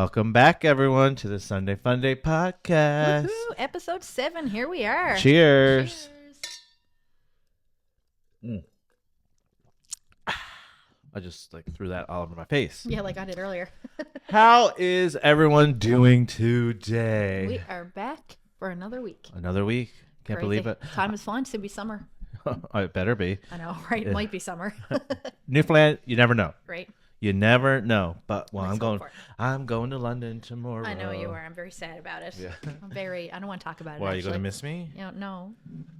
Welcome back, everyone, to the Sunday Funday podcast. Woohoo! Episode 7. Here we are. Cheers. I just threw that all over my face. Yeah, like I did earlier. How is everyone doing today? We are back for another week. Another week. Can't Crazy. believe it. Time is flying. It's going to be summer. It better be. I know, right? It might be summer. Newfoundland, you never know. Right? You never know. But Let's go for it. I'm going to London tomorrow. I know you are. I'm very sad about it. Yeah. I don't want to talk about it. Why, are you actually. going to miss me? No.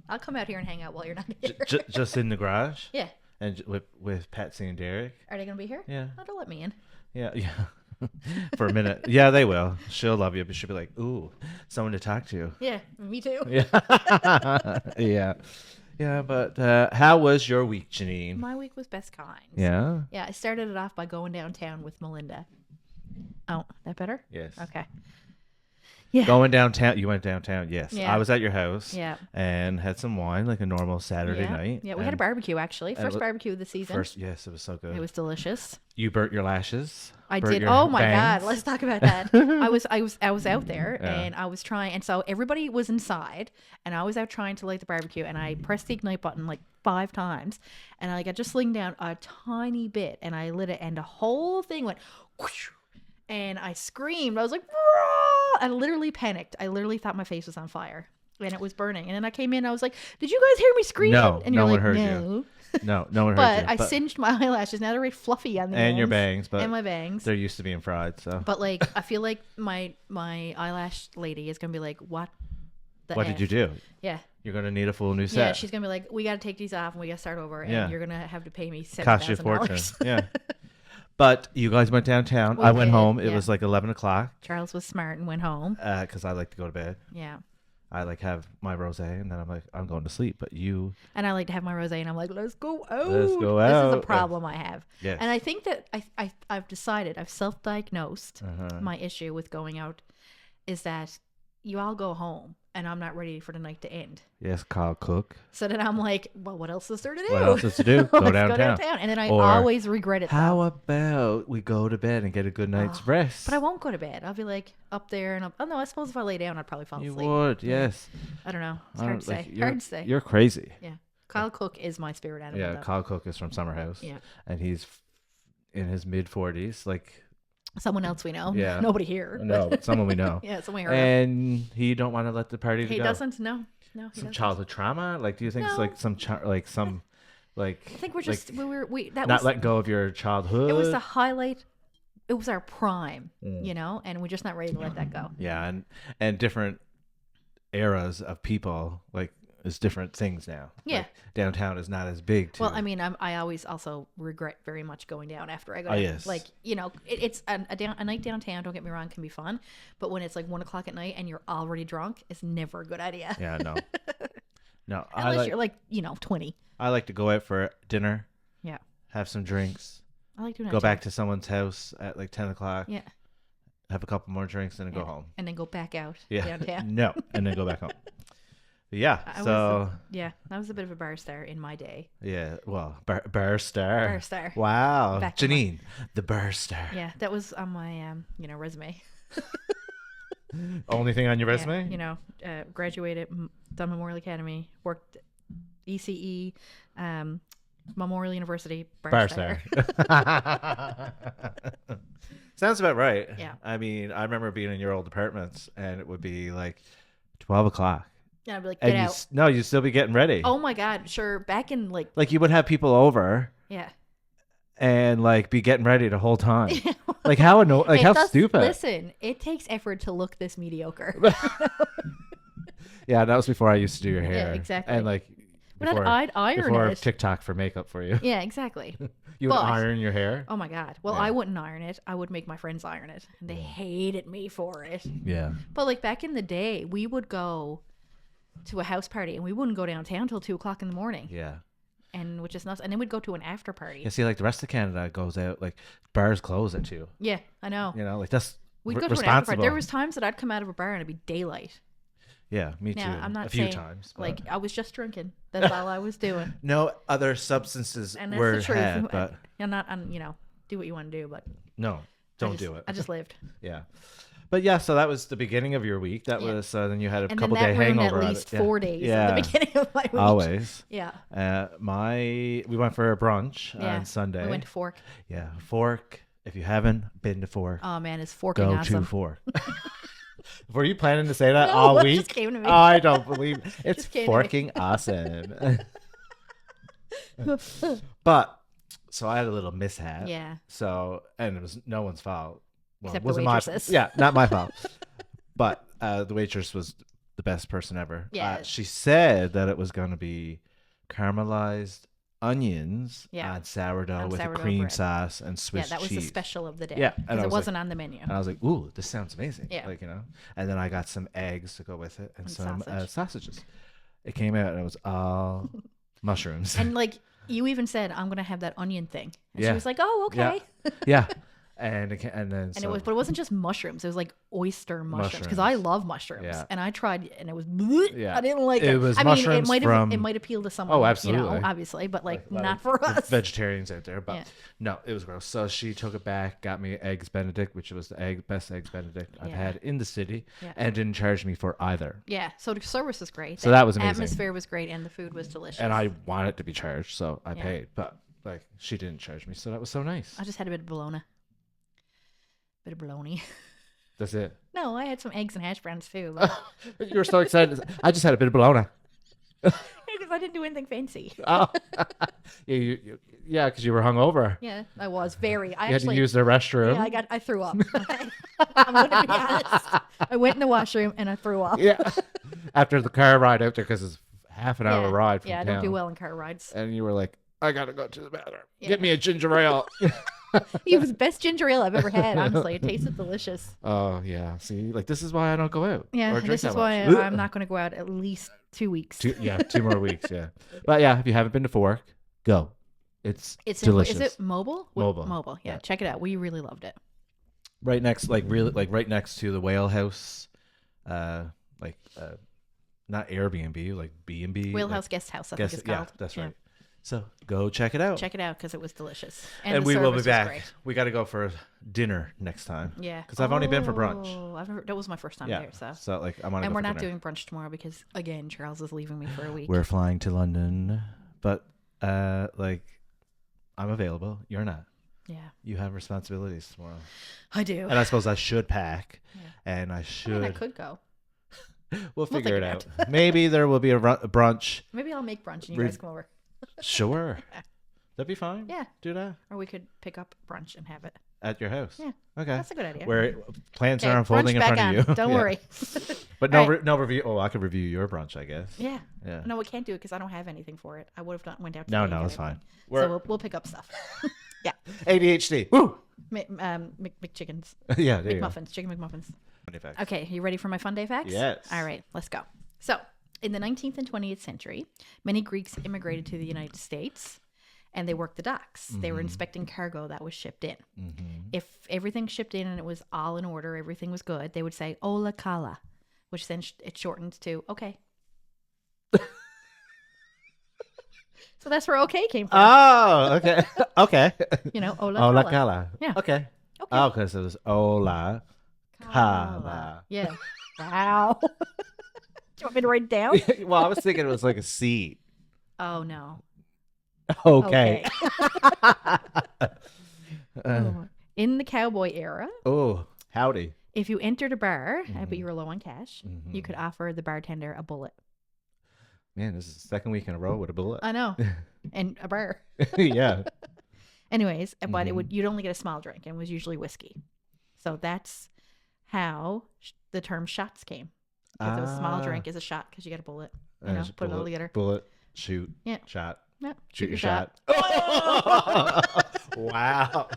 I'll come out here and hang out while you're not here. Just in the garage? Yeah. And with Patsy and Derek? Are they going to be here? Yeah. Oh, don't let me in. Yeah. For a minute. Yeah, they will. She'll love you, but she'll be like, ooh, someone to talk to. Yeah, me too. Yeah. Yeah, but how was your week, Janine? My week was best kind. Yeah? Yeah, I started it off by going downtown with Melinda. Oh, that better? Yes. Okay. Yeah. Going downtown. You went downtown, yes. Yeah. I was at your house. Yeah. And had some wine like a normal Saturday night. Yeah, we had a barbecue actually. First barbecue of the season. Yes, it was so good. It was delicious. You burnt your lashes. I burnt did. your Oh my bangs. God. Let's talk about that. I was out there and I was trying, and so everybody was inside and I was out trying to light the barbecue and I pressed the ignite button like 5 times and I got just sling down a tiny bit and I lit it and the whole thing went whoosh, and I screamed. I was like, "Rah!" I literally panicked. I literally thought my face was on fire and it was burning. And then I came in, I was like, did you guys hear me scream? No, and no you're one like, heard no. you. No one heard But you. I singed my eyelashes. Now they're very fluffy on the and ends. your bangs, but And my bangs. they're used to being fried, so. But like, I feel like my eyelash lady is gonna be like, "What? What did you do? Yeah, You're gonna need a full new set. yeah. She's gonna be like, "We got to take these off and we got to start over, and Yeah. you're gonna have to pay me Cost you a fortune. $7,000." Yeah. But you guys went downtown. We I went did, home. It yeah. was like 11 o'clock Charles was smart and went home. because I like to go to bed. Yeah, I have my rosé, and then I'm like, I'm going to sleep. But you, and I like to have my rosé, and I'm like, "Let's go out." Let's go This is out. a problem I have, yes. and I think that I've decided, I've self-diagnosed Uh-huh. my issue with going out is that you all go home and I'm not ready for the night to end. Yes, Kyle Cook. So then I'm like, well, what else is there to do? What else is to do? Go Let's downtown. go downtown. And then I Or always regret it. How about we go to bed and get a good night's rest? But I won't go to bed. I'll be like up there and oh no, I suppose if I lay down, I'd probably fall You asleep. would, yes. I don't know. It's I hard don't- to like, say. Hard to say. You're crazy. Yeah. Kyle Cook is my spirit animal. Yeah, though. Kyle Cook is from Summer House. Yeah. And he's in his mid 40s, like. Someone else we know. Yeah. Nobody here. No, but someone we know. Yeah, someone we heard of. And he don't want to let the party He go. doesn't. No, he Some doesn't. childhood trauma? Like, do you think it's No. like some I think we're just that not was letting go of your childhood? it was the highlight. It was our prime, and we're just not ready to let that go. Yeah, and different eras of people, like, is different things now. Yeah. Like, downtown is not as big too. Well, I mean, I always also regret very much going down after I go. Oh, down. yes. Like, it's a night downtown. Don't get me wrong, can be fun, but when it's like 1 o'clock at night and you're already drunk, it's never a good idea. Yeah, no. Unless you're like 20. I like to go out for dinner, Yeah, have some drinks, I like doing that. go too. back to someone's house at like 10 o'clock, Yeah, have a couple more drinks, and then go home. and then go back out Yeah. downtown. No, and then go back home. But yeah, Yeah, that was a bit of a bar star in my day. yeah, well, bar star. Bar star. Wow, Back to Janine, the bar star. Yeah, that was on my resume. Only thing on your resume? Yeah, graduated Dunn Memorial Academy, worked ECE, Memorial University, Bar star. Sounds about right. Yeah. I mean, I remember being in your old apartments, and it would be like 12 o'clock. Yeah, I'd be like, get And out. no, you'd still be getting ready. Oh my God, sure. Back in Like, you would have people over yeah. and like be getting ready the whole time. Like, how stupid. Listen, it takes effort to look this mediocre. Yeah, that was before I used to do your hair. Yeah, exactly. And like, But before, I'd iron before it. TikTok for makeup for you. Yeah, exactly. You would But- iron your hair? Oh my God. Well, Yeah. I wouldn't iron it. I would make my friends iron it. And they hated me for it. Yeah. But like back in the day, we would go to a house party and we wouldn't go downtown till 2 o'clock in the morning. Yeah. And which is nuts. And then we'd go to an after party. You see, like the rest of Canada goes out, like bars close at 2. Yeah, I know. You know, like that's We'd go to an responsible. after party. There was times that I'd come out of a bar and it'd be daylight. Yeah, me too. Now, I'm not a few saying, times. but like, I was just drinking. That's all I was doing. no other substances And that's were the truth. had, but You're not, do what you want to do, but no. Don't do it. I just lived. Yeah. But yeah, so that was the beginning of your week. That was then you had a And couple then day that ruined hangover. at on least it. 4 days Yeah. at the beginning of my week. Always. Yeah. We went for a brunch Yeah. on Sunday. We went to Fork. Yeah, Fork. If you haven't been to Fork, Oh man, it's forking go awesome. to Fork. Were you planning to say that No, all it week? just came to me. I don't believe it's Just came to me. forking awesome. But so I had a little mishap. Yeah. So and it was no one's fault. Well, Except it wasn't the my waitresses. yeah, not my fault. But the waitress was the best person ever. Yeah. She said that it was going to be caramelized onions on sourdough On with sourdough a cream bread. sauce and Swiss Yeah, that was cheese. the special of the day. Yeah, and because I it was like- wasn't on the menu. And I was like, ooh, this sounds amazing. Yeah. Like, And then I got some eggs to go with it and some sausage. sausages. It came out and it was all mushrooms. And like you even said, I'm gonna have that onion thing. And Yeah. she was like, oh, okay. Yeah. And then And but it wasn't just mushrooms. It was like oyster mushrooms because I Mushrooms. love mushrooms. Yeah. And I tried, and it was. Bleh. Yeah. I didn't like it. It was I mean, mushrooms it from- might appeal to someone. Oh, absolutely. Obviously, but like a lot not of for us. vegetarians out there, but Yeah. no, it was gross. So she took it back, got me eggs Benedict, which was the best eggs Benedict I've Yeah. had in the city, Yeah. and didn't charge me for either. Yeah. So the service was great. So that was amazing. Atmosphere was great, and the food was delicious. And I wanted to be charged, so I Yeah. paid, but like she didn't charge me, so that was so nice. I just had a bit of bologna. Bit of bologna. That's it. No, I had some eggs and hash browns too. You were so excited. I just had a bit of bologna. Because I didn't do anything fancy. Oh, yeah, because you were hungover. Yeah, I was very. I You had actually to use the restroom. Yeah, I threw up. I'm gonna be honest. I went in the washroom and I threw up. Yeah. After the car ride out there, because it's half an hour ride from Yeah, I town. don't do well in car rides. And you were like, I gotta go to the bathroom. Yeah. Get me a ginger ale. It was the best ginger ale I've ever had. Honestly, it tasted delicious. Oh yeah. See, like this is why I don't go out. Yeah, or drink this that is why much. I'm not going to go out at least 2 weeks. 2 more weeks. Yeah. But yeah, if you haven't been to Fork, go. It's delicious. Is it mobile? Mobile. Yeah, Yeah. check it out. We really loved it. right next, right next to the Whale House, not Airbnb, like B&B. Whale House Guest House, I think it's Yeah, called. that's Yeah. right. So go check it out. Check it out because it was delicious. And the we will be service was back. great. We got to go for dinner next time. Yeah, because I've only been for brunch. That was my first time Yeah. there. So, So like I want to. and go we're for not dinner. doing brunch tomorrow because again, Charles is leaving me for a week. We're flying to London, but I'm available. You're not. Yeah, You have responsibilities tomorrow, I do. and I suppose I should pack, Yeah. and I I should. mean, I could go. We'll figure it out. Maybe there will be a brunch. Maybe I'll make brunch and you Re- guys come over. Sure, that'd be fine. Yeah. Do that Or we could pick up brunch and have it. at your house. Yeah. Okay. That's a good idea. Where plans Okay, are unfolding in brunch front back of you. on. Don't Yeah. worry. But All no review. Oh, I could review your brunch, I guess. Yeah. Yeah. No, we can't do it because I don't have anything for it. I would have went out. No, today and it's got fine. everything. So we'll pick up stuff. Yeah. ADHD. Woo. McChickens. Yeah. There you go. McMuffins. Chicken McMuffins. Funny facts. Okay, you ready for my fun day facts? Yes. All right, let's go. So, in the 19th and 20th century, many Greeks immigrated to the United States and they worked the docks. They were inspecting cargo that was shipped in. If everything shipped in and it was all in order, everything was good, they would say "Ola kala," which then it shortened to "okay." So that's where "okay" came from. Oh, okay. Okay. Ola Ola kala. kala. Yeah. Okay. Okay. Oh, because it was Ola kala. Yeah. Wow. Do you want me to write it down? Well, I was thinking it was like a seed. Oh no. Okay. In the cowboy era, Oh, howdy. if you entered a bar, but you were low on cash, Mm-hmm. you could offer the bartender a bullet. Man, this is the second week in a row with a bullet. I know. And a bar. Yeah. Anyways, but Mm-hmm. you'd only get a small drink and it was usually whiskey. So that's how the term shots came. Because a small drink is a shot because you got a bullet. There's Put it all bullet, together. Bullet, shoot, Yeah. shot, Yeah. shoot your shot. shot. Wow.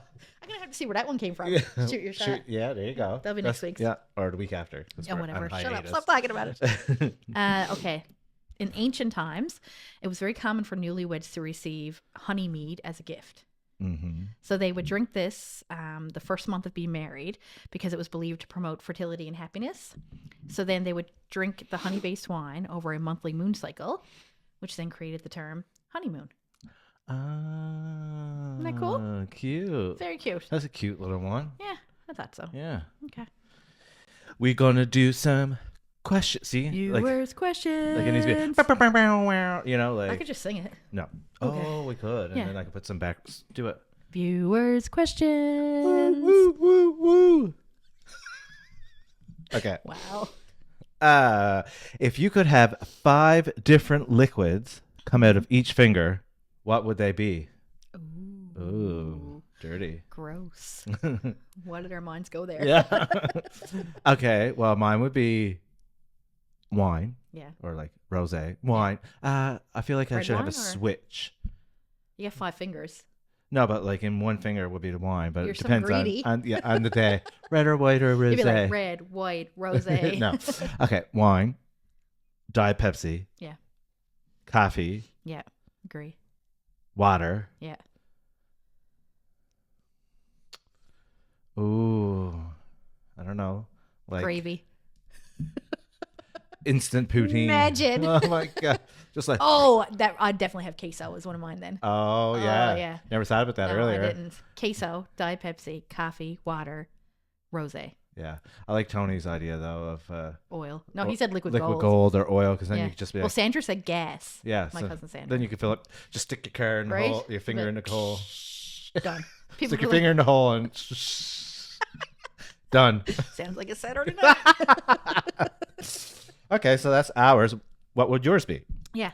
I'm going to have to see where that one came from. Shoot your shot. Yeah, there you go. That'll be next week's. Yeah, or the week after. 'cause Oh, we're whatever. on Shut up. hiatus. Stop talking about it. Okay. In ancient times, it was very common for newlyweds to receive honey mead as a gift. Mm-hmm. So they would drink this the first month of being married because it was believed to promote fertility and happiness. So then they would drink the honey-based wine over a monthly moon cycle, which then created the term honeymoon. Isn't that cool? Cute. Very cute. That's a cute little one. Yeah. thought so. Yeah. Okay. We're gonna do some questions. See, Viewers' questions. like it needs to be, like I could just sing it. no. Okay. Oh, we could, and Yeah. then I could put some back. Do it. Viewers' questions. Woo, woo, woo. Okay. Wow. If you could have 5 different liquids come out of each finger, what would they be? Ooh, dirty. Gross. Why did our minds go there? Yeah. Okay. Well, mine would be wine. Yeah. Or like rosé wine. I feel like I Red should have wine a or- switch. You have 5 fingers. No, but like in one finger would be the wine, but You're it so depends greedy. on the day. Red or white or rosé. You'd be like red, white, rosé. No. Okay, wine, Diet Pepsi, Yeah. coffee, Yeah. Agree. water. Yeah. Ooh, I don't know, like Gravy. instant poutine. Imagine. Oh my god, just like Oh, that I'd definitely have queso as one of mine then. oh yeah, yeah. Never thought about that No, earlier. I didn't. Queso, Diet Pepsi, coffee, water, rosé, Yeah, I like Tony's idea though of oil. No, he said liquid liquid gold. gold or oil because then Yeah. you could just be Well, like, Sandra said gas. yeah, My so cousin Sandra. then you could fill up, just stick your car in the Right? hole, your finger in the hole, Done. People stick your be like, finger in the hole and done. sounds like a Saturday night. Okay, so that's ours. What would yours be? Yeah.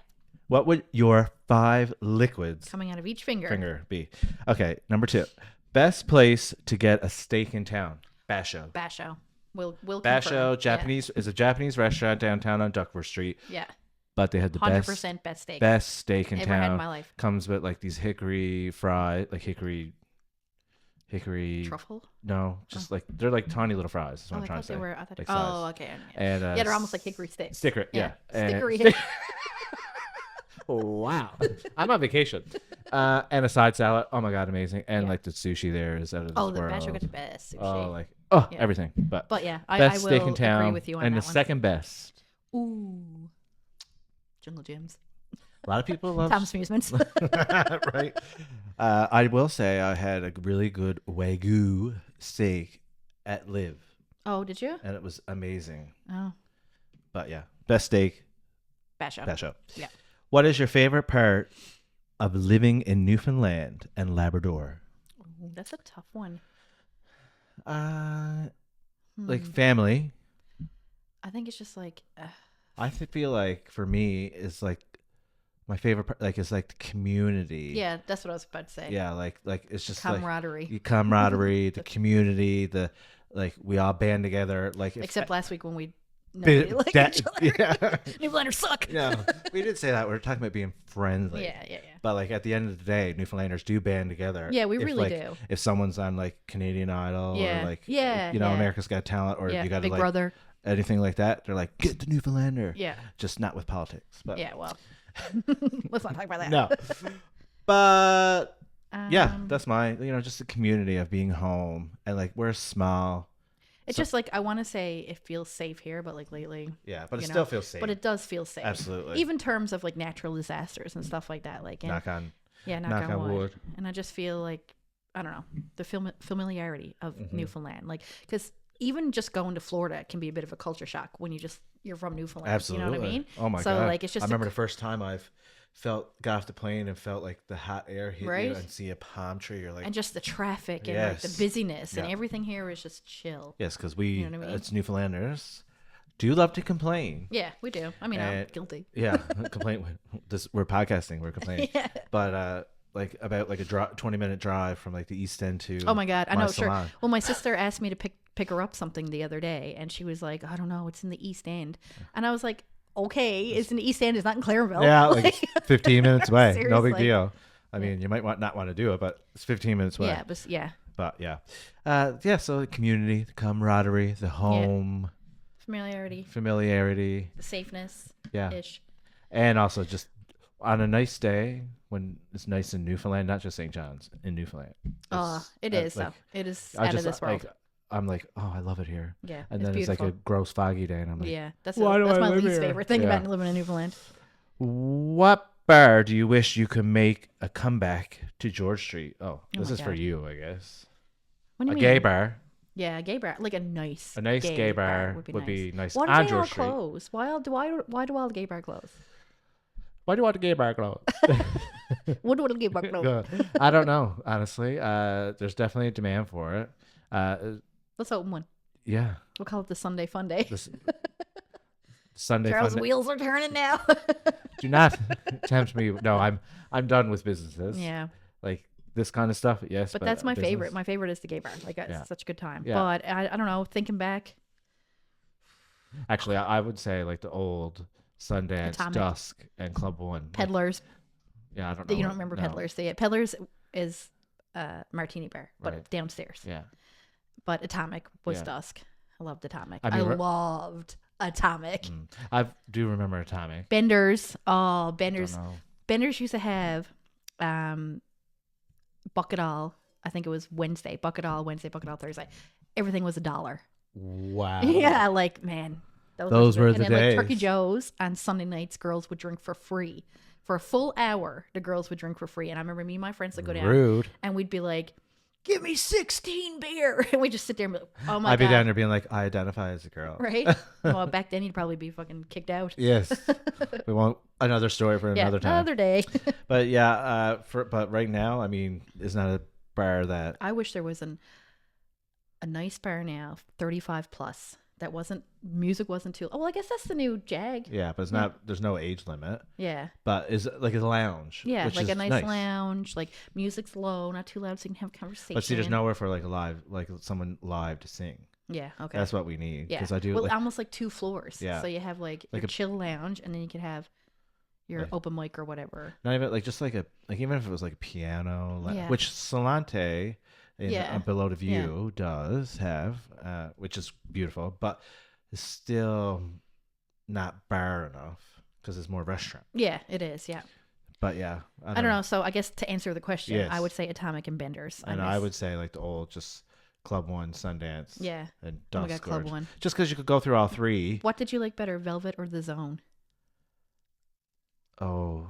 What would your 5 liquids Coming out of each finger. be? Okay, number 2. Best place to get a steak in town. Basho. Basho. We'll Basho, confirm. Japanese is a Japanese restaurant downtown on Duckworth Street, Yeah. but they had the 100% best steak. best steak in ever town. had in my life. Comes with like these hickory fries, like hickory. Truffle? No, just like they're like tiny little fries. That's what Oh, I'm I trying thought to say. they were. I thought. Like Oh, size. okay. And Yeah, they're almost like hickory sticks. sticker. Yeah, And- Stickery. Oh, wow. I'm on vacation. And a side salad. Oh my god, amazing. And Yeah. like the sushi there is out of this Oh, the world. Basho got the best sushi. Oh, like Yeah. everything. But But yeah, best I will steak in town. agree with you on and that the one. second best. Ooh. Jungle Gyms. A lot of people love Tom's Amusements. right. I will say I had a really good Wagyu steak at Live, Oh, did you? and it was amazing. Oh, But yeah, best steak, Basho. Basho. Yeah. What is your favorite part of living in Newfoundland and Labrador? Ooh, that's a tough one. Like family. I think it's just like Feel like for me is like my favorite part, like is like the community. yeah, that's what I was about to say. Yeah, like it's just Camaraderie. like the camaraderie, the community, the like we all band together. Like Except last week when we Bit- nobody liked that- each other. yeah. Newfoundlanders suck. Yeah, we did say that. We were talking about being friendly. Yeah. But like at the end of the day, Newfoundlanders do band together. Yeah, we If, really like, do. If someone's on like Canadian Idol Yeah. or like Yeah, yeah. America's Got Talent or Yeah, you got to Big like Brother. anything like that, they're like get the Newfoundlander. Yeah. Just not with politics. But Yeah, well. Let's not talk about that. no. But yeah, Um, that's my just the community of being home and like we're small. It's just like I want to say it feels safe here, but like lately, Yeah, but it you still know, feels safe. but it does feel safe. Absolutely. Even in terms of like natural disasters and stuff like that. Like, and, knock on knock on wood. And I just feel like I don't know the familiarity of Mm-hmm. Newfoundland, like because even just going to Florida can be a bit of a culture shock when you're from Newfoundland. Absolutely. You know what I mean? Oh my so, god. like it's just I remember the first time I've got off the plane and felt like the hot air hit Right? you and see a palm tree. You're like, and just the traffic and like the Yes. busyness and Yeah. everything here is just chill. yes, because we know what I mean? as Newfoundlanders do love to complain. Yeah, we do. I mean, I'm And- guilty. Yeah, complain. We're podcasting. We're complaining. Yeah. But like about like a 20-minute drive from like the East End to Oh my god, I know. Sure. salon. Well, my sister asked me to pick her up something the other day, and she was like, "I don't know, it's in the East End," and I was like, "Okay, it's in the East End. It's not in Clairville." Yeah, like 15 minutes away. No big Seriously. deal. I mean, you might not want to do it, but it's 15 minutes away. yeah, but yeah, But yeah. Yeah, so the community, the camaraderie, the home, familiarity. the safeness, Yeah. ish. And also just on a nice day when it's nice in Newfoundland, not just St. John's, in Newfoundland. It It's, is though. like, It is I out just of this world. like I'm like, oh, I love it here. Yeah, And it's then beautiful. it's like a gross foggy day and I'm like, Yeah, that's why do I my live least here? favorite thing Yeah. about living in Newfoundland. what bar do you wish you could make a comeback to George Street? Oh, this my is for God. you, I guess. What do A you gay mean? bar Yeah, a gay bar, like a nice gay bar would be nice. Why do On they all George Street. close? Why do all the gay bar close? Why do you want a gay bar close? What do the gay bar close? I don't know, honestly. There's definitely a demand for it. Let's open one. Yeah. We'll call it the Sunday Fun Day. Sunday Charles' Fun Day. wheels are turning now. Do not tempt me. No, I'm done with businesses. Yeah. Like this kind of stuff, yes. But that's my favorite. My favorite is the gay bar. Like, it's such a good time. Yeah. But I don't know, thinking back. Actually, I would say like the old Sundance, Atomic. Dusk, and Club One. Peddlers. Yeah, I don't know. You don't remember Peddlers. So yeah, Peddlers is Martini Bar, but Right. downstairs. Yeah. But Atomic was Yeah. Dusk. I loved Atomic. I I mean, loved Atomic. I do remember Atomic. Benders. Oh, Don't Benders. know. Benders used to have Bucket All. I think it was Wednesday. Bucket All Wednesday, Bucket All Thursday. Everything was $1. Wow. Yeah, like, man. Those were and the then, like, days. Turkey Joe's on Sunday nights, girls would drink for free. For a full hour, the girls would drink for free. And I remember me and my friends would go down. Rude. And we'd be like, give me 16 beer. And we'd just sit there and be like, oh my I'd God. be down there being like, I identify as a girl. Right? Well, back then you'd probably be fucking kicked out. Yes. We want another story for Yeah, another time. another day. But yeah, but right now, I mean, it's not a bar that. I wish there was a nice bar now, 35 plus. That music wasn't too. Oh, well, I guess that's the new Jag. Yeah, but it's not. There's no age limit. Yeah. But is like a lounge. Yeah, which like is a nice lounge. Like music's low, not too loud, so you can have conversation. But see, there's nowhere for like someone live to sing. Yeah, okay. That's what we need. Yeah, Because I do. well, like, almost like 2 floors. Yeah. So you have like Like your a- chill lounge, and then you could have your Like- open mic or whatever. not even like just like even if it was like a piano, Yeah. which Solante in Yeah. Below the View does have, which is beautiful, but it's still not bar enough because it's more restaurant. Yeah, it is. Yeah. But yeah, I don't know. So I guess to answer the question, Yes. I would say Atomic and Benders. And I would say like the old just Club One, Sundance, Yeah. and Oh my Dusk. God, Club or- One. Just because you could go through all three. What did you like better, Velvet or The Zone? Oh,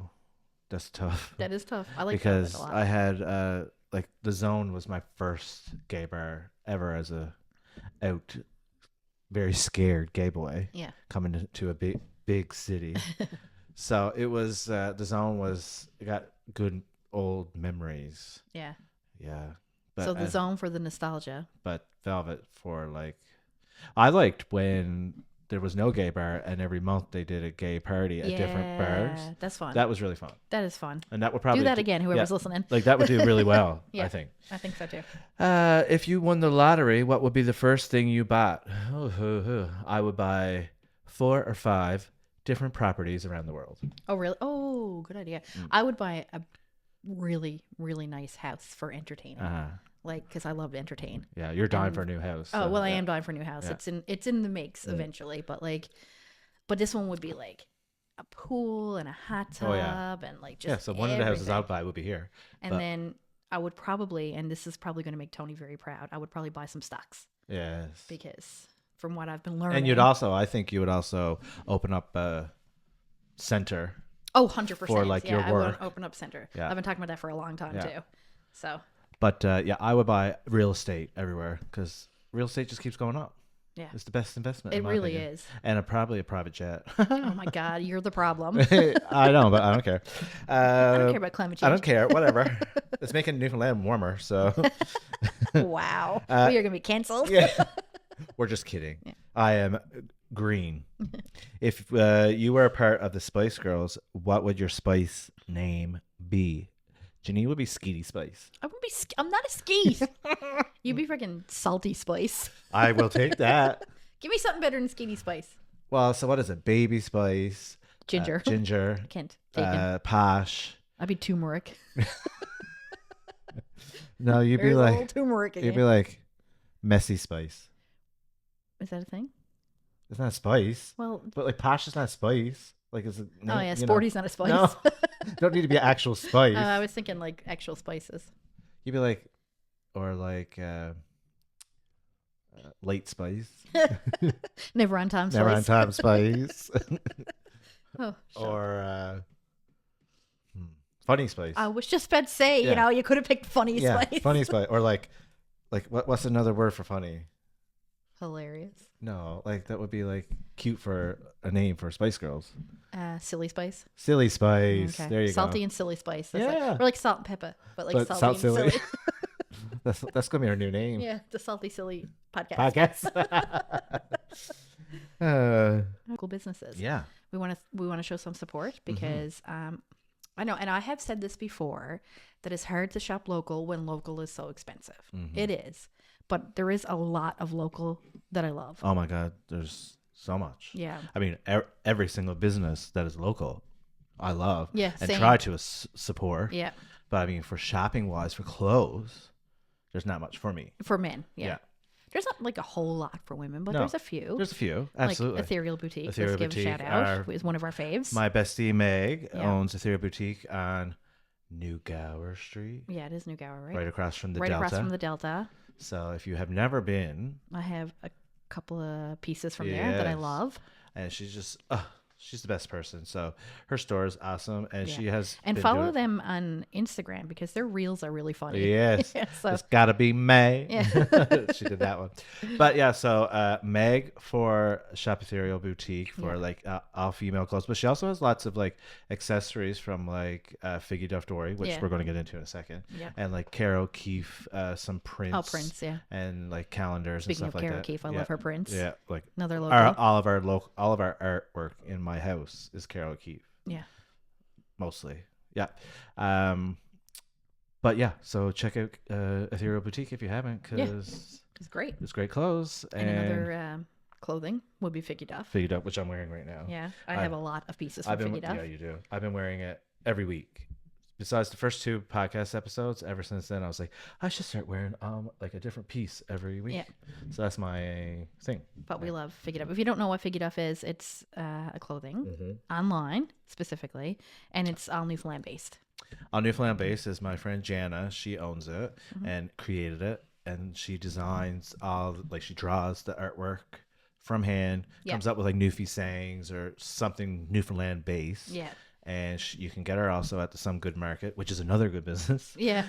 that's tough. That is tough. I like because Velvet a lot. I had like the Zone was my first gay bar ever as a out very scared gay boy Yeah. coming to a big city. So it was the Zone got good old memories. Yeah. Yeah. But So The Zone for the nostalgia. but Velvet for like I liked when there was no gay bar and every month they did a gay party at different bars. That's fun. That was really fun. That is fun. And that would probably Do that again, whoever's yeah, listening. like that would do really well, Yeah. I think. I think so too. If you won the lottery, what would be the first thing you bought? I would buy 4 or 5 different properties around the world. Oh, really? Oh, good idea. I would buy a really, really nice house for entertaining. Like, because I love to entertain. Yeah, you're dying for a new house. Oh, so, well, I yeah. am dying for a new house. Yeah. It's in the mix eventually, but this one would be like a pool and a hot tub Oh, yeah. and like just Yeah, so one of the houses everything. I'd buy would be here. And but- then I would probably, and this is probably going to make Tony very proud, I would probably buy some stocks Yes. because from what I've been learning. And I think you would also open up a center. Oh, 100%. for, like, your I would work. open up center. Yeah. I've been talking about that for a long time Yeah. too. So, But yeah, I would buy real estate everywhere because real estate just keeps going up. yeah. It's the best investment. It in my really opinion. is. And probably a private jet. Oh my God, you're the problem. I know, but I don't care. I don't care about climate change. I don't care. Whatever. It's making Newfoundland warmer, so Wow. We are going to be canceled. yeah. We're just kidding. Yeah. I am green. If you were a part of the Spice Girls, what would your spice name be? Janine would be Skeety Spice. I wouldn't be. I'm not a ski. You'd be freaking salty spice. I will take that. Give me something better than skinny spice. Well, so what is it? Baby Spice, Ginger. Ginger, Kent. Taken. Posh. I'd be turmeric. No, you'd be There's a like little turmeric you'd again. be like Messy Spice. Is that a thing? It's not spice, Well, but like Posh is not spice. Like is it? oh yeah, you know. sporty's not a spice. No, don't need to be actual spice. I was thinking like actual spices. You'd be like, or like late spice. Never on time spice. Never on time spice. Oh, sure. Or funny spice. I was just about to say, Yeah. you could have picked funny yeah, spice. funny spice. Or like what's another word for funny? Hilarious. No, like that would be like cute for a name for Spice Girls. Silly Spice. Silly Spice. Okay. There you Salty go. and Silly Spice. That's Yeah. Like, or like Salt and Pepper, but like But salty Salt and Silly. silly. That's gonna be our new name. Yeah, the Salty Silly podcast. Podcast. uh, Local businesses. yeah. We want to show some support because I know, and I have said this before, that it's hard to shop local when local is so expensive. It is, but there is a lot of local that I love. Oh my God, there's so much. Yeah. I mean, every single business that is local, I love. Yeah, and same. try to support. Yeah. But I mean, for shopping wise, for clothes, there's not much for me. For men. Yeah. Yeah. There's not like a whole lot for women, but No, there's a few. There's a few, absolutely. Like Ethereal Boutique. Ethereal Let's give Boutique, a shout out. Is one of our faves. My bestie Meg Yeah. owns Ethereal Boutique on New Gower Street, Yeah, it is New Gower, right? right across from the Right Delta. across from the Delta. So if you have never been, I have a couple of pieces from there that I Yes. love. and she's just, she's the best person. So her store is awesome, and Yeah. she has And been follow doing it- them on Instagram because their reels are really funny. Yes, Yeah, so it's gotta be Meg. Yeah. She did that one, but yeah. So Meg for Shop Ethereal Boutique for like all female clothes, but she also has lots of like accessories from like Figgy Duff Dory, which Yeah. we're going to get into in a second, Yeah. and like Carol Keefe, some prints. Oh, Prince, yeah. And like calendars Speaking and of stuff like Carol that. Keefe, I Yeah. love her prints. Yeah, like Another local. all of our artwork in my house is Carol Keefe. Yeah. Mostly. Yeah. But yeah, so check out Ethereal Boutique if you haven't, because It's great. it's great clothes. And another clothing would be Figgy Duff. Figured out, which I'm wearing right now. Yeah. I have a lot of pieces from I've been, Figgy Duff. yeah, you do. I've been wearing it every week. Besides the first 2 podcast episodes, ever since then, I was like, I should start wearing like a different piece every week. Yeah. So that's my thing. But we love Figgy Duff. If you don't know what Figgy Duff is, it's a clothing online specifically, and it's all Newfoundland based. On Newfoundland base is my friend Jana. She owns it and created it, and she designs she draws the artwork from hand, comes up with like Newfie sayings or something Newfoundland based. Yeah. And you can get her also at the Some Good Market, which is another good business. Yeah.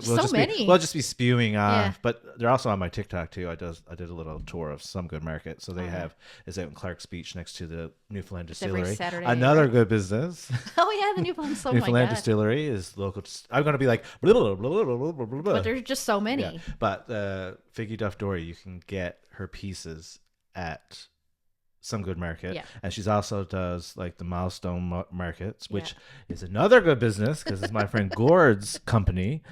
We'll just be spewing off, Yeah. but they're also on my TikTok too. I did a little tour of Some Good Market, so they is out in Clark's Beach next to the Newfoundland every Distillery. Saturday, Another right? good business. Oh yeah, the Newfoundland. So Newfoundland my God. Distillery is local. I'm gonna be like, blah, blah, blah, blah, blah, blah, blah, blah. But there's just so many. Yeah. But Figgy Duff Dory, you can get her pieces at Some Good Market, Yeah. and she's also does like the Milestone Markets, which is another good business because it's my friend Gord's company,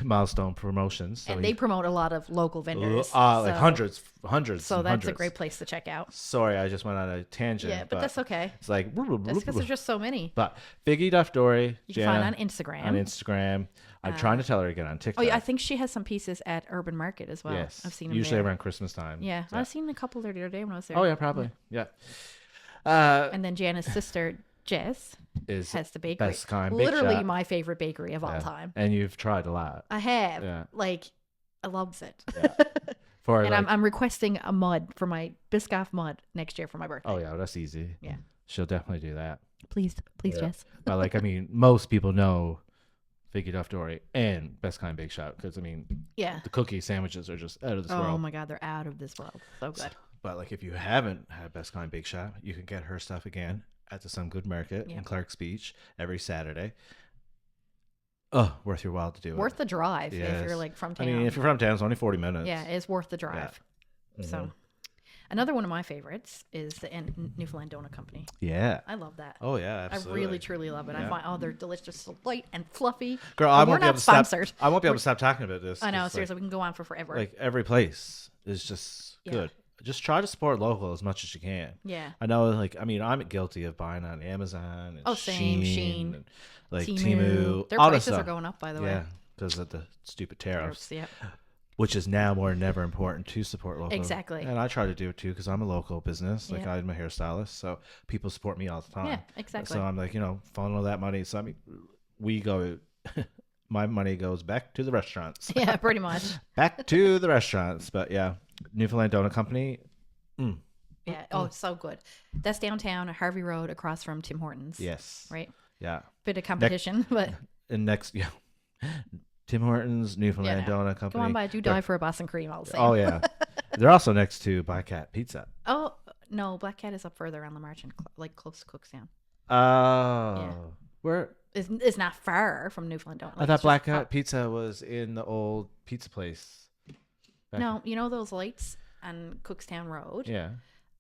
Milestone Promotions. So And they promote a lot of local vendors. like so- hundreds. So that's hundreds. a great place to check out. Sorry, I just went on a tangent. Yeah, but that's okay. It's like That's because there's just so many. But Figgy Duff Dory, You can find on Instagram. on Instagram. I'm trying to tell her to get on TikTok. Oh yeah, I think she has some pieces at Urban Market as well. Yes, I've seen them usually there. around Christmas time. Yeah, I've seen a couple there the other day when I was there. Oh yeah, probably. Yeah. And then Jana's sister Jess Is has the bakery. Best Kind Bake Literally Shop. my favorite bakery of all Yeah. time. And you've tried a lot. I have. Yeah. Like, I loves it. For And like, I'm requesting a mud for my Biscoff mud next year for my birthday. oh yeah, that's easy. Yeah. She'll definitely do that. Please, Jess. But like, I mean, most people know Figgy Duff Dory and Best Kind Bake Shop because I mean, Yeah. the cookie sandwiches are just out of this Oh world. my God, they're out of this world. So good. But like, if you haven't had Best Kind Bake Shop, you can get her stuff again at the Some Good Market Yeah. in Clark's Beach every Saturday. Oh, worth your while to do it. Worth the drive if Yes. you're like from I town. mean, if you're from town, it's only 40 minutes. Yeah, it's worth the drive. So, another one of my favorites is the Newfoundland Donut Company. Yeah. I love that. Oh yeah, absolutely. I really truly love it. I Yeah. find they're delicious, so light and fluffy. Girl, I And we're won't be able not to stop. sponsored. I won't be able to stop talking about this. I know, 'cause, seriously, we can go on for forever. Like every place is just Yeah. good. Just try to support local as much as you can. Yeah. I know, like, I mean, I'm guilty of buying on Amazon and Oh, same, Shein, and, like Temu. Their all this prices are stuff. going up, by the way. Yeah, because of the stupid tariffs, Yeah. which is now more than ever important to support local. Exactly. And I try to do it too because I'm a local business. Like Yeah. I'm a hairstylist, so people support me all the time. Yeah, exactly. So I'm like, funnel that money. So I mean, we go. My money goes back to the restaurants. Yeah, pretty much. Back to the restaurants. But yeah, Newfoundland Donut Company. Yeah. Oh, it's so good. That's downtown, Harvey Road, across from Tim Hortons. Yes. Right. Yeah. Bit of competition, but And next, yeah, Tim Hortons, Newfoundland Yeah, no. Donut Company. go on by. Do die for a Boston cream. I'll say. Oh yeah, They're also next to Black Cat Pizza. Oh no, Black Cat is up further on the Marchant, like close to Cookstown. Oh, where? It's not far from Newfoundland. Like, I thought Black Cat Pizza was in the old pizza place. No, you know those lights on Cookstown Road? Yeah.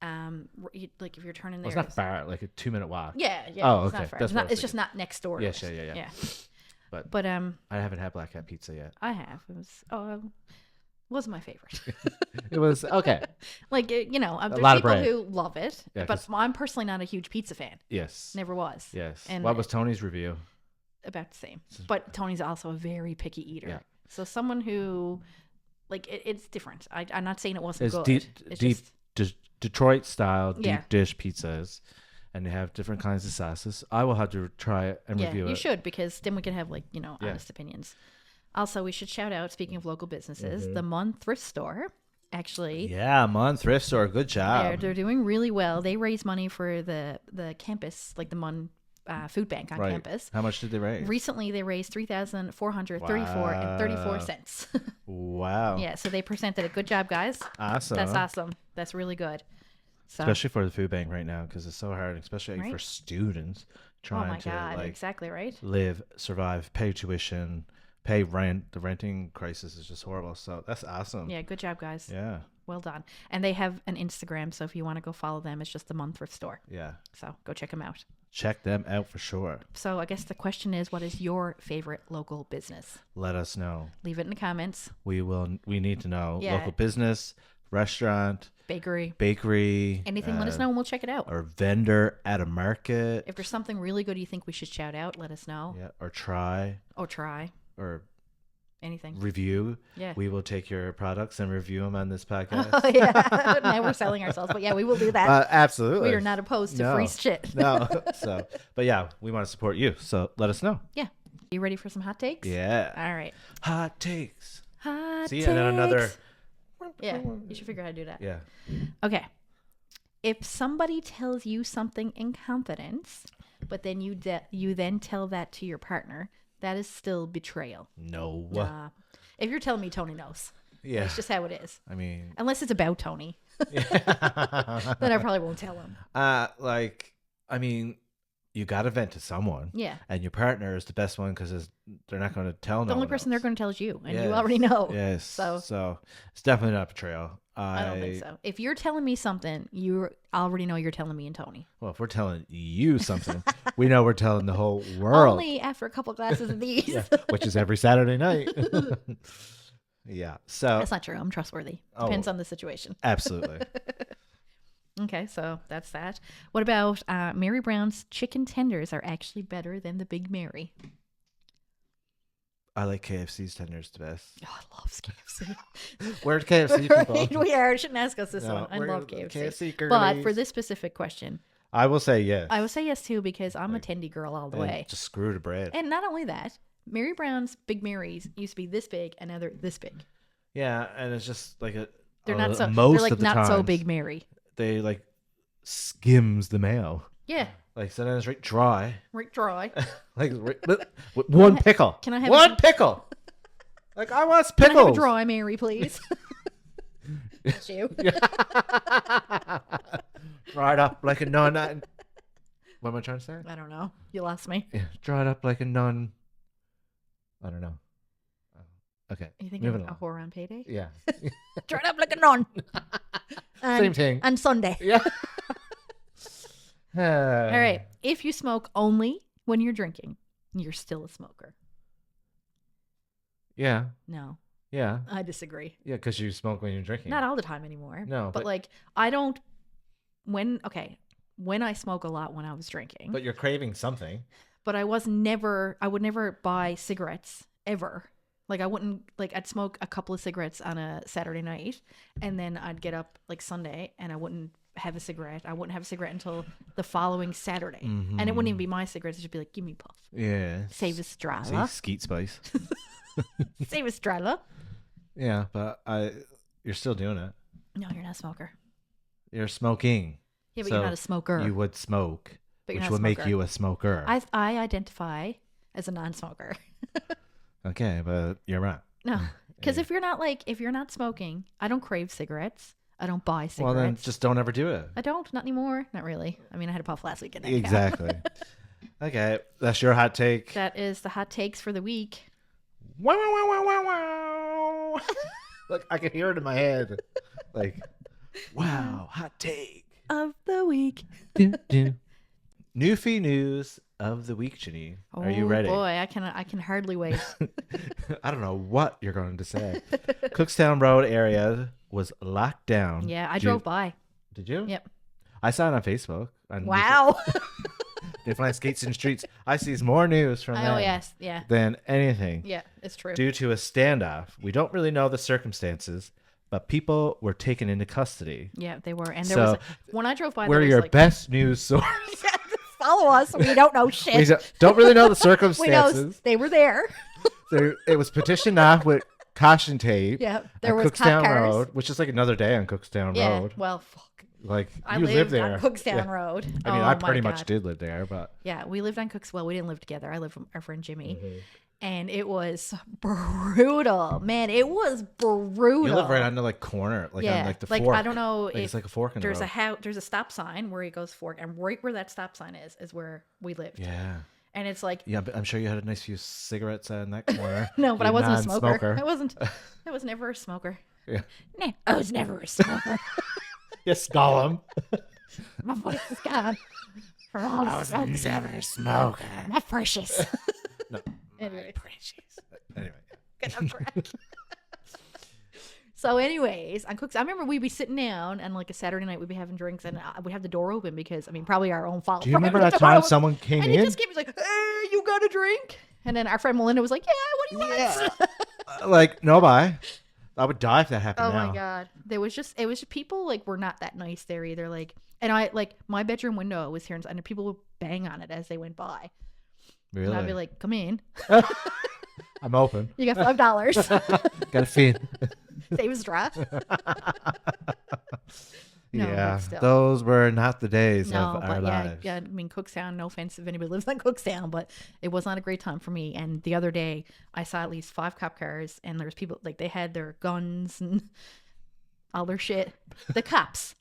Like if you're turning there, Well, it's not far, like a 2-minute walk. Yeah. Oh, it's okay. not far. That's It's just not next door. Yes, yeah. But I haven't had Black Cat Pizza yet. I have. It wasn't my favorite. It was okay. Like there's lot of people bread. who love it, Yeah, but I'm personally not a huge pizza fan. Yes. Never was. Yes. And what was Tony's review? About the same. But Tony's also a very picky eater. Yeah. So someone who, like, it's different. I'm not saying it wasn't good. Detroit style deep dish pizzas, and they have different kinds of sauces. I will have to try it and review it. You should, because then we can have honest opinions. Also, we should shout out, speaking of local businesses, the Mun Thrift Store. Actually, Mun Thrift Store, good job. They're doing really well. They raise money for the campus, like the Mun food bank on campus. How much did they raise? Recently, they raised $3,434.34. Wow. Yeah, so they presented it. Good job, guys. Awesome. That's awesome. That's really good. So, especially for the food bank right now, because it's so hard, especially for students trying to exactly right. Live, survive, pay tuition, pay rent. The renting crisis is just horrible. So that's awesome. Yeah, good job, guys. Yeah. Well done. And they have an Instagram, so if you want to go follow them, it's just the Mun Thrift Store. Yeah. So go check them out. Check them out for sure. So I guess the question is, what is your favorite local business? Let us know. Leave it in the comments. We need to know. Yeah. Local business, restaurant, bakery. Anything, let us know and we'll check it out. Or vendor at a market. If there's something really good you think we should shout out, let us know. Yeah. Or try. Or anything. Review. Yeah. We will take your products and review them on this podcast. Oh, yeah. Now we're selling ourselves. But yeah, we will do that. Absolutely. We are not opposed to free shit. No. So, but yeah, we want to support you. So let us know. Yeah. You ready for some hot takes? Yeah. All right. Hot takes. See, and then another. Yeah. You should figure out how to do that. Yeah. Okay. If somebody tells you something in confidence, but then you then tell that to your partner, that is still betrayal. No. If you're telling me Tony knows. Yeah. It's just how it is. I mean. Unless it's about Tony. Then I probably won't tell him. You got to vent to someone. Yeah. And your partner is the best one because they're not going to tell The only person they're going to tell is you. And you already know. Yes. So it's definitely not betrayal. I don't think so. If you're telling me something, you already know you're telling me and Tony. Well, if we're telling you something, we know we're telling the whole world. Only after a couple glasses of these. Which is every Saturday night. Yeah. So that's not true. I'm trustworthy. Depends on the situation. Absolutely. Okay, so that's that. What about Mary Brown's chicken tenders are actually better than the Big Mary? I like KFC's tenders the best. Oh, I love KFC. We're KFC people. We are. Shouldn't ask us this one. I love KFC. But for this specific question, I will say yes. I will say yes too, because I'm a tendy girl all the way. Just screw the bread. And not only that, Mary Brown's Big Marys used to be this big, and now they're this big. Yeah, and it's just like they're not so most they're like of the not times, so Big Mary. They like skims the mayo. Yeah. Like sometimes right dry. Right dry. Like with one pickle. Can I have one pickle? Like I want pickles. Can I have a dry Mary, please? That's you. Dried up like a nun. What am I trying to say? I don't know. You lost me. Yeah, dried up like a nun. I don't know. Okay. You think of a whore on payday? Yeah. Dried up like a nun. Same thing. On Sunday. Yeah. All right. If you smoke only when you're drinking, you're still a smoker. Yeah. No. Yeah. I disagree. Yeah, because you smoke when you're drinking. Not all the time anymore. No. But like, I don't. When I smoke a lot when I was drinking. But you're craving something. But I would never buy cigarettes ever. Like I wouldn't, like I'd smoke a couple of cigarettes on a Saturday night, and then I'd get up like Sunday and I wouldn't have a cigarette. I wouldn't have a cigarette until the following Saturday. Mm-hmm. And it wouldn't even be my cigarettes. It'd just be like, give me a puff. Yeah. Save a strala. Skeet spice. Save a strala. Yeah, but you're still doing it. No, you're not a smoker. You're smoking. Yeah, but you're not a smoker. You would smoke, but which would make you a smoker. I identify as a non-smoker. Okay, but you're right. No, Because if you're not smoking, I don't crave cigarettes. I don't buy cigarettes. Well, then just don't ever do it. I don't. Not anymore. Not really. I mean, I had a puff last weekend. Exactly. Okay, that's your hot take. That is the hot takes for the week. Wow, wow, wow, wow, wow. Look, I can hear it in my head. Like, wow, hot take of the week. Newfie news of the week, Janine. Are you ready? Oh boy, I can hardly wait. I don't know what you're going to say. Cookstown Road area was locked down. Yeah, I drove by. Did you? Yep. I saw it on Facebook. Wow. If I skates in streets, I sees more news from them yes, yeah. than anything. Yeah, it's true. Due to a standoff. We don't really know the circumstances, but people were taken into custody. Yeah, they were. And there was when I drove by, we're your best news source. Follow us. We don't know shit. We don't really know the circumstances. We know they were there. It was petitioned off with caution tape. Yeah, there was Cookstown Road, which is like another day on Cookstown Road. Well, fuck. Like I you lived there. on Cookstown Road. I mean, I pretty much did live there, but yeah, we lived on Well, we didn't live together. I lived with our friend Jimmy, and it was brutal. Man, it was brutal. You live right on the like corner, like on like the fork. I don't know if it's like a fork in the road. There's a stop sign where it goes fork, and right where that stop sign is where we lived. Yeah. And it's like, yeah, but I'm sure you had a nice few cigarettes in that corner. No, but I wasn't a smoker. I was never a smoker. Yeah. No, I was never a smoker. Yes, Gollum. My voice is gone. From all I was never a smoker. My precious. No, anyway. My precious. Anyway. Get on track. So anyways, on I remember we'd be sitting down and like a Saturday night we'd be having drinks and we'd have the door open because, I mean, probably our own fault. Do you remember that time someone came in? And he just gave me like, hey, you got a drink? And then our friend Melinda was like, yeah, what do you want? Like, no, bye. I would die if that happened now. My God. It was just people like were not that nice there either. Like, and I like my bedroom window was here and people would bang on it as they went by. Really? And I'd be like, come in. I'm open. You got $5. Got a feed. Save a straw. Yeah, those were not the days of our lives. Yeah, I mean, Cookstown, no offense if anybody lives on Cookstown, but it was not a great time for me. And the other day, I saw at least 5 cop cars, and there's people, like, they had their guns and all their shit. The cops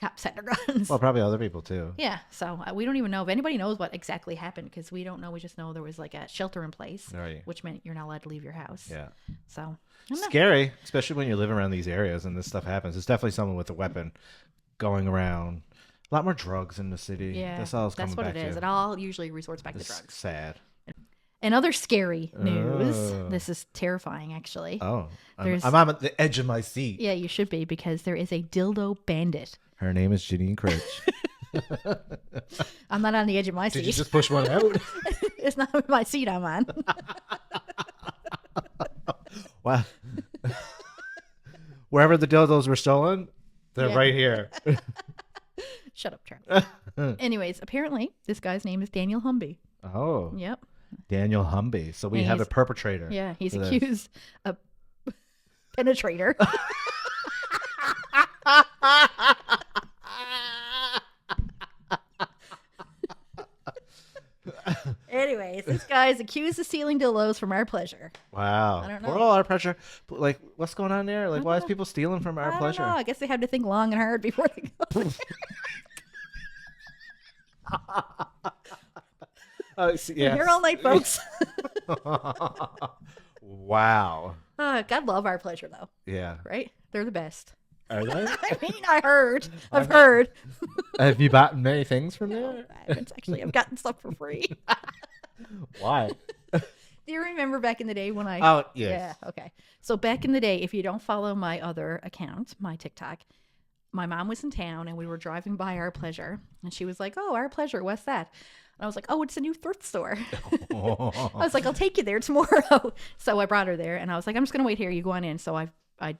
had their guns. Well, probably other people, too. Yeah, so we don't even know if anybody knows what exactly happened, because we don't know. We just know there was, like, a shelter in place, which meant you're not allowed to leave your house. Yeah. So, scary, especially when you live around these areas and this stuff happens. It's definitely someone with a weapon going around. A lot more drugs in the city. Yeah, that's all it's coming back to. That's what it is. It all usually resorts back to drugs. Sad. And other scary news. This is terrifying, actually. Oh, I'm on the edge of my seat. Yeah, you should be, because there is a dildo bandit. Her name is Janine Critch. I'm not on the edge of my seat. Did you just push one out? It's not my seat I'm on. Wow. Wherever the dildos were stolen, they're right here. Shut up, Charlie. Anyways, apparently this guy's name is Daniel Humby. Oh. Yep. Daniel Humby. So we have a perpetrator. Yeah, he's accused of penetrator. Anyways, this guy is accused of stealing dildos from our pleasure. Wow. I don't know. For all our pleasure. Like, what's going on there? Like, why is people stealing from our pleasure? I don't know. I guess they have to think long and hard before they go. Yes. Here all night, folks. Wow. God love our pleasure, though. Yeah. Right? They're the best. Are they? I mean, I've heard. Have you bought many things from there? I've gotten stuff for free. Why? Do you remember back in the day when I... Oh, yes. Yeah, okay. So back in the day, if you don't follow my other account, my TikTok, my mom was in town and we were driving by Our Pleasure. And she was like, oh, Our Pleasure, what's that? And I was like, oh, it's a new thrift store. I was like, I'll take you there tomorrow. So I brought her there and I was like, I'm just going to wait here. You go on in. So I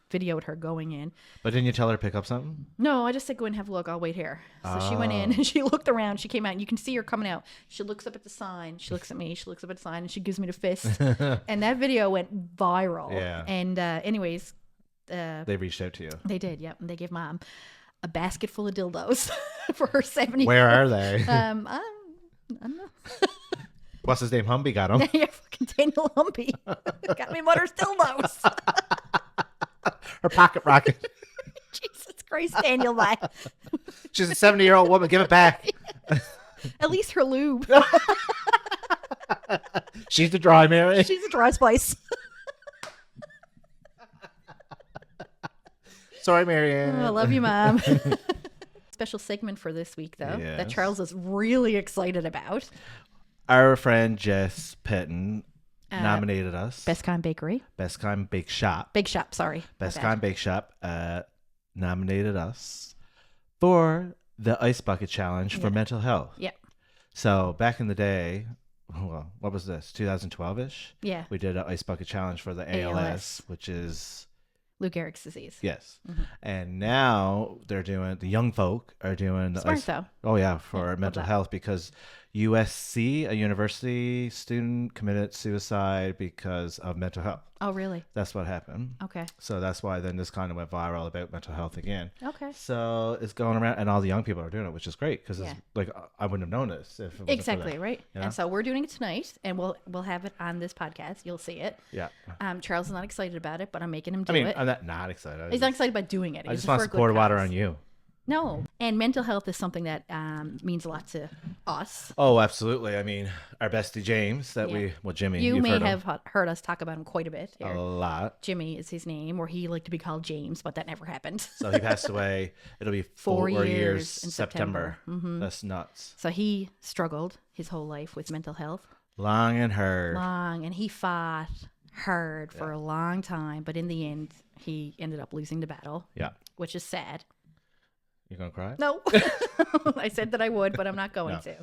videoed her going in. But didn't you tell her to pick up something? No, I just said, go in and have a look. I'll wait here. So she went in and she looked around. She came out and you can see her coming out. She looks up at the sign. She looks at me. She looks up at the sign and she gives me the fist. And that video went viral. Yeah. And anyways. They reached out to you. They did, yep. And they gave Mom a basket full of dildos for her 70. Where are they? I don't know. What's his name? Humby got him. Yeah, fucking Daniel Humby. Got me mother's dildos. Her pocket rocket. Jesus Christ, Daniel, bye. She's a 70-year-old woman. Give it back. At least her lube. She's the dry Mary. She's a dry spice. Sorry, Marianne. Oh, I love you, Mom. Special segment for this week, though, Yes. that Charles is really excited about. Our friend Jess Petton nominated us. Best Kind Bakery. Best Kind Bake Shop. Big Shop, sorry. Best Kind Bake Shop nominated us for the Ice Bucket Challenge for mental health. Yeah. So back in the day, well, what was this? 2012-ish? Yeah. We did an Ice Bucket Challenge for the ALS, which is... Lou Gehrig's disease. Yes. And now the young folk are doing the Smart, though. Oh, yeah, for mental health, because USC, a university student, committed suicide because of mental health. Oh, really? That's what happened. Okay. So that's why then this kind of went viral about mental health again. Okay. So it's going around, and all the young people are doing it, which is great, because it's like I wouldn't have known this if it wasn't Exactly, for that, right? you know? And so we're doing it tonight, and we'll have it on this podcast. You'll see it. Yeah. Charles is not excited about it, but I'm making him do I mean, it. I'm not excited. He's not excited about doing it. I just want to pour water on you. No. And mental health is something that means a lot to us. Oh, absolutely. I mean, our bestie James, Jimmy. You you've may heard have heard us talk about him quite a bit here. a lot. Jimmy is his name, or he liked to be called James, but that never happened. So he passed away. It'll be 4 years in September. Mm-hmm. That's nuts. So he struggled his whole life with mental health. Long and hard. And he fought hard for a long time, but in the end, he ended up losing the battle. Yeah. Which is sad. You gonna cry? No. I said that I would, but I'm not going to.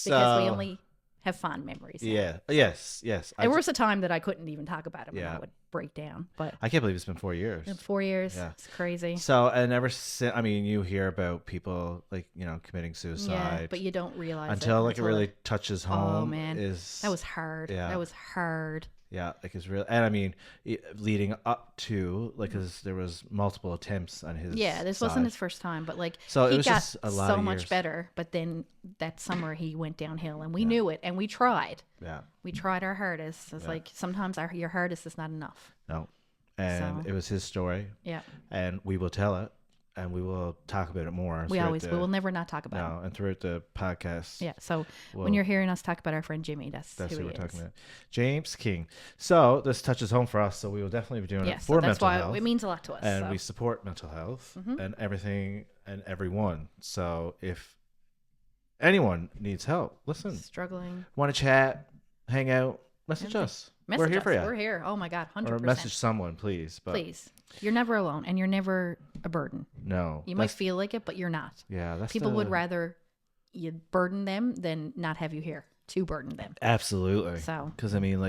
Because we only have fond memories. Yeah. Yes. There was a time that I couldn't even talk about him and I would break down. But I can't believe it's been 4 years. 4 years. Yeah. It's crazy. So, and ever since, I mean, you hear about people committing suicide. Yeah, but you don't realize until it really touches home. Oh, man. That was hard. Yeah. That was hard. Yeah, it's real, and I mean, leading up to because there was multiple attempts on his. Yeah, this wasn't his first time, but so he it was got just a lot so of much years. better. But then that summer he went downhill, and we knew it, and we tried. Yeah, we tried our hardest. It's like sometimes your hardest is not enough. No, and it was his story. Yeah, and we will tell it. And we will talk about it more. We will never not talk about it. No, and throughout the podcast. Yeah, so when you're hearing us talk about our friend Jimmy, that's who we're talking about. James King. So this touches home for us, so we will definitely be doing it for mental health. That's why it means a lot to us. And we support mental health and everything and everyone. So if anyone needs help, listen. Struggling. Want to chat, hang out, message us. We're here for you. We're here. Oh my God, 100%. Or message someone, please. Please. You're never alone, and you're never a burden. No. You might feel like it, but you're not. Yeah. People would rather you burden them than not have you here to burden them. Absolutely. So. Because I mean,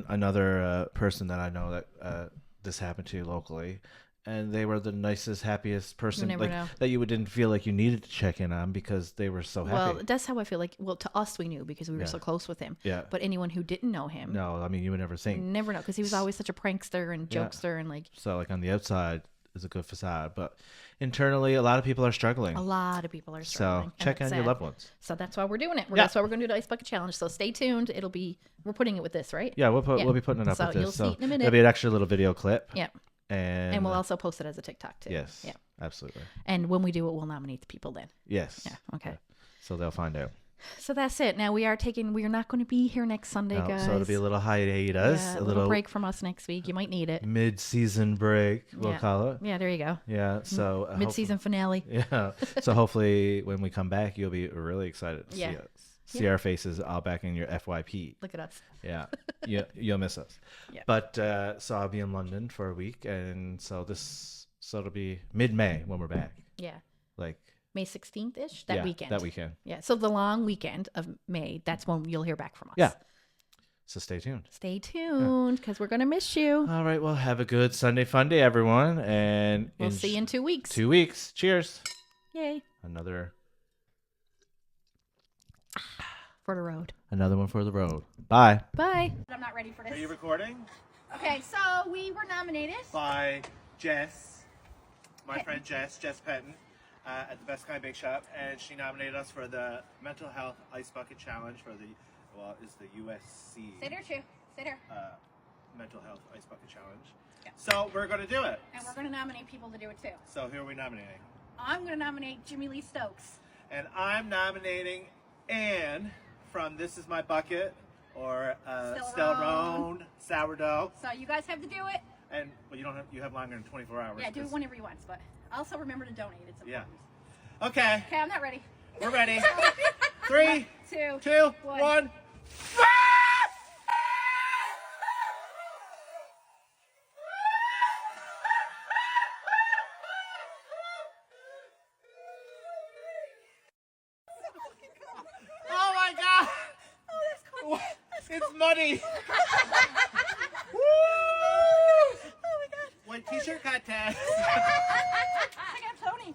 another person that I know that this happened to locally. And they were the nicest, happiest person that you didn't feel like you needed to check in on because they were so happy. Well, that's how I feel like. Well, to us, we knew because we were so close with him. Yeah. But anyone who didn't know him. No, I mean, you would never think. Never know because he was always such a prankster and jokester and like. So like on the outside is a good facade, but internally, a lot of people are struggling. A lot of people are struggling. So check on your loved ones. So that's why we're doing it. That's why we're going to do the Ice Bucket Challenge. So stay tuned. We're putting it with this, right? Yeah, we'll be putting it up with this. You'll see it in a minute. There'll be an extra little video clip. Yeah. And we'll also post it as a TikTok too. Yes. Yeah. Absolutely. And when we do it, we'll nominate the people then. Yes. Yeah. Okay. Yeah. So they'll find out. So that's it. Now we are not going to be here next Sunday, guys. So it'll be a little hiatus. Yeah, a little break from us next week. You might need it. Mid-season break, we'll call it. Yeah, there you go. Yeah. So mid-season finale. Yeah. So hopefully when we come back, you'll be really excited to see us. See our faces all back in your FYP. Look at us. Yeah. You'll miss us. Yeah. But so I'll be in London for a week, and so it'll be mid-May when we're back. Yeah. Like May 16th-ish, that weekend. That weekend. Yeah. So the long weekend of May, that's when you'll hear back from us. Yeah. So stay tuned. Stay tuned because we're going to miss you. All right. Well, have a good Sunday fun day, everyone. And we'll see you in 2 weeks. 2 weeks. Cheers. Yay. Another one for the road. Bye. Bye. I'm not ready for this. Are you recording? Okay, so we were nominated by Jess, my friend Jess Petton, at the Best Kind Bake Shop, and she nominated us for the Mental Health Ice Bucket Challenge for the USC. Stay there, too. Stay there. mental health ice bucket challenge. Yeah. So we're going to do it. And we're going to nominate people to do it too. So who are we nominating? I'm going to nominate Jimmy Lee Stokes. And I'm nominating Anne from This Is My Bucket, or Stellarone sourdough. So you guys have to do it. And well, you have longer than 24 hours. Yeah, do it whenever you want, but also remember to donate. It's important. Yeah. Okay. Okay, I'm not ready. We're ready. 3, 2, 1. Oh my god! Oh, that's cool. It's muddy. Woo! Oh my god. What t-shirt contest? I got Tony.